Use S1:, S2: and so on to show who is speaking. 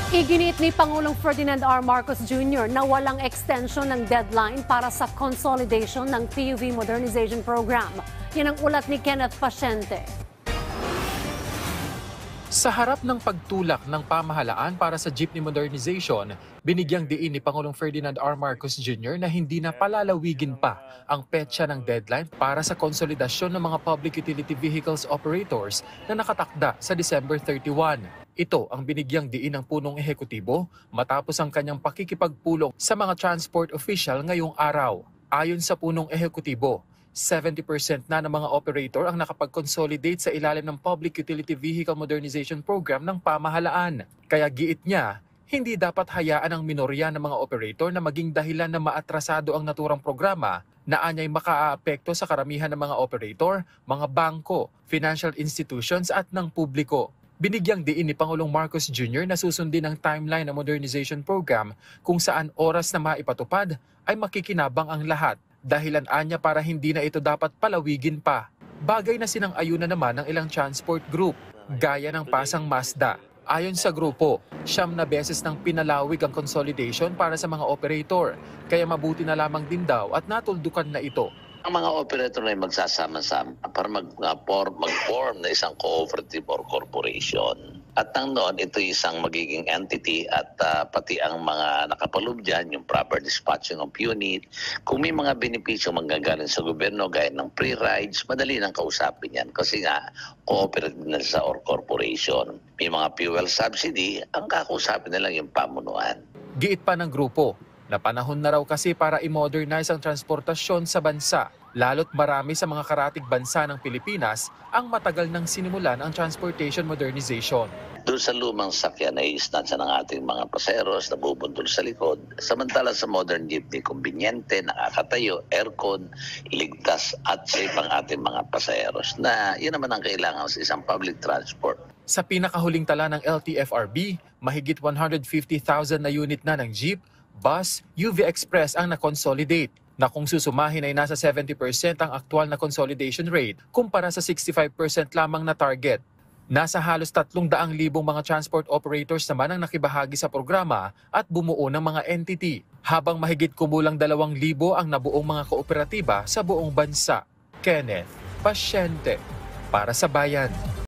S1: Iginit ni Pangulong Ferdinand R. Marcos Jr. na walang extension ng deadline para sa consolidation ng PUV Modernization Program. Yan ang ulat ni Kenneth Paciente.
S2: Sa harap ng pagtulak ng pamahalaan para sa jeepney modernization, binigyang diin ni Pangulong Ferdinand R. Marcos Jr. na hindi na palalawigin pa ang petsa ng deadline para sa konsolidasyon ng mga public utility vehicles operators na nakatakda sa December 31. Ito ang binigyang diin ng punong ehekutibo matapos ang kanyang pakikipagpulong sa mga transport official ngayong araw. Ayon sa punong ehekutibo, 70% na ng mga operator ang nakapag-consolidate sa ilalim ng Public Utility Vehicle Modernization Program ng pamahalaan. Kaya giit niya, hindi dapat hayaan ang minorya ng mga operator na maging dahilan na maatrasado ang naturang programa na anyay makaaapekto sa karamihan ng mga operator, mga bangko, financial institutions at ng publiko. Binigyang diin ni Pangulong Marcos Jr. na susundin ang timeline ng modernization program kung saan oras na maipatupad ay makikinabang ang lahat. Dahilan anya para hindi na ito dapat palawigin pa. Bagay na sinang-ayunan naman ng ilang transport group, gaya ng Pasang Mazda. Ayon sa grupo, 9 na beses nang pinalawig ang consolidation para sa mga operator, kaya mabuti na lamang din daw at natuldukan na ito.
S3: Ang mga operator na magsasama-sama para mag-form na isang cooperative or corporation. At nang noon, ito isang magiging entity at pati ang mga nakapaloob dyan, yung proper dispatching of unit. Kung may mga benepisyo manggagaling sa gobyerno gaya ng free rides, madali nang kausapin yan kasi nga cooperative na sa or corporation. May mga fuel subsidy, ang kakausapin na lang yung pamunuan.
S2: Giit pa ng grupo na panahon na raw kasi para i-modernize ang transportasyon sa bansa, lalo't marami sa mga karatig bansa ng Pilipinas ang matagal nang sinimulan ang transportation modernization.
S3: Doon sa lumang sakyan ay istansa ng ating mga paseros na bubundol sa likod. Samantala sa modern jeepney, kumbinyente, nakakatayo, aircon, ligtas at safe ang ating mga paseros na yun naman ang kailangan sa isang public transport.
S2: Sa pinakahuling tala ng LTFRB, mahigit 150,000 na unit na ng jeep, bus, UV Express ang na-consolidate, na kung susumahin ay nasa 70% ang aktual na consolidation rate kumpara sa 65% lamang na target. Nasa halos 300,000 mga transport operators naman ang nakibahagi sa programa at bumuo ng mga entity, habang mahigit kumulang 2,000 ang nabuong mga kooperatiba sa buong bansa. Kenneth Paciente, para sa Bayan.